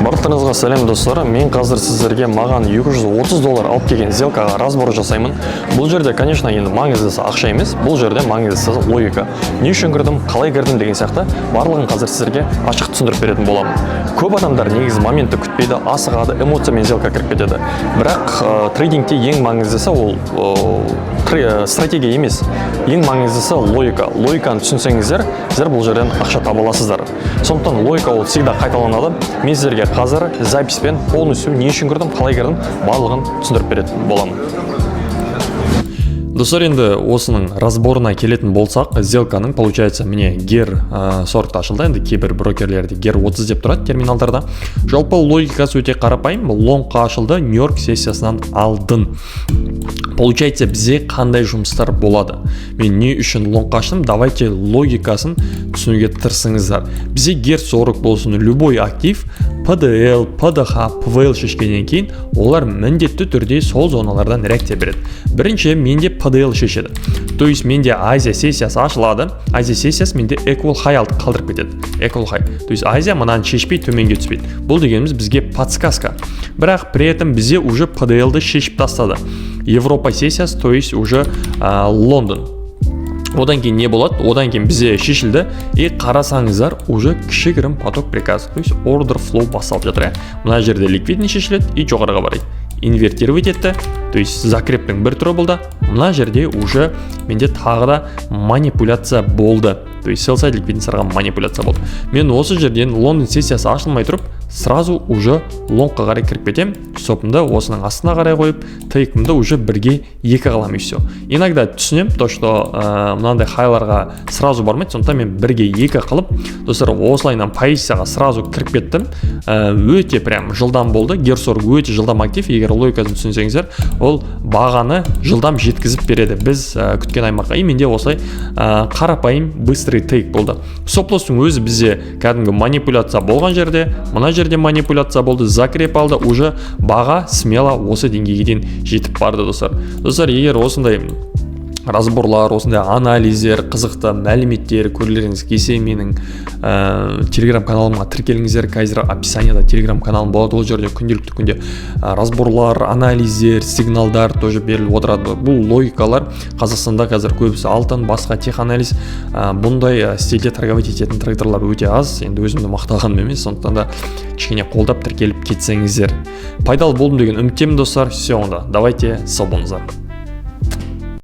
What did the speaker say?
Барлықтарыңызға сәлем достар. Мен қазір сіздерге маған $230 алып келген сделкаға разбор жасаймын. Бұл жерде, конечно, енді маңыздысы ақша емес, бұл жерде маңыздысы логика. Не үшін кірдім, қалай кірдім деген сияқты барлығын қазір сіздерге ашық түсіндіріп беретін боламын. Көп адамдар негізі моментті күтпейді, асығады, эмоциямен сделка кіріп кетеді. Бірақ трейдингте ең маңыздысы ол стратегия емес. Ең маңыздысы логика. Логиканы түсінсеңіздер, сіздер бұл жерден ақша таба аласыздар. Сондықтан логика ол всегда қайталанады. Мен сіздерге қазір записпен полностью не үшін кірдім, қалай кірдім, барлығын түсіндіріп беретін боламын. Достар, енді осының разборына келетін болсақ, сделканың получается міне гер 40 ашылды. Енді кейбір брокерлерде гер 30 деп тұрады терминалдарда. Жалпы логикасы өте қарапайым. Лонгқа ашылды, Нью-Йорк сессиясынан алдын. Получается, бізде қандай жұмыстар болады? Мен не үшін лонгқа аштым? Давайте логикасын түсінуге тырысыңыздар. Бізде гер 40 болсын, любой актив, PDL, PDH, PVL шешкеннен кейін, олар міндетті түрде сол зоналардан реакция береді. Бірінші менде PDL шешеді. То есть менде Азия сессиясы ашылады. Азия сессиясы менде equal high қалдырып кетеді. Equal high. То есть Азия мынаны шешпей төменге түспейді. Бұл дегеніміз бізге подсказка. Бірақ при этом бізде уже PDL-ді шешіп тастады. Европа сессиясы, то есть уже Лондон. Одан кейін не болады? Одан кейін бізде шешілді. Қарасаңыздар, уже кішігірім поток приказ, то есть order flow басталып жатыр. Мына жерде ликвидный шешіледі и жоғарыға барады. Инвертировать етті, то есть закрептің бір түрі болды. Мына жерде уже менде тағы да манипуляция болды. То есть sell-side ликвидностарға манипуляция болды. Мен осы жерден Лондон сессиясы ашылмай тұрып, сразу уже лонгқа қарай кіріп кетем. Стопымды осының астына қарай қойып, тейкімді уже бірге екі қалам и все. Иногда түсінем, то что мынандай хайларға сразу бармайды, сондықтан мен бірге екі қылып, достар, осылайынан позицияға сразу кіріп кеттім. Өте прям жылдам болды. Гер 40 өте жылдам актив. Егер логикасын түсінсеңіздер, ол бағаны жылдам жеткізіп береді. Біз күткен аймаққа. И менде осылай қарапайым быстрый тейк болды. Стоп-лосстың өзі бізде кәдімгі манипуляция болған жерде, мына жерде манипуляция болды, закреп алды, уже баға смело осы деңгейге дейін жетіп барды, достар. Достар, егер осындай разборлар, осындай анализдер, қызықты мәліметтер көргілеріңіз келсе, менің телеграм-каналыма тіркеліңіздер. Қазір описанияда телеграм-каналым болады. Ол жерде күнделікті күнде разборлар, анализдер, сигналдар тоже беріліп отырады. Бұл логикалар Қазақстанда қазір көбісі алтын, басқа теханализ, бұндай стильде торговать ететін трейдерлар өте аз. Енді өзімді мақтағаным емес, сондықтан да кішкене қолдап тіркеліп кетсеңіздер. Пайдалы болдым деген үміттемін, достар. Все, онда давайте сау болыңыздар.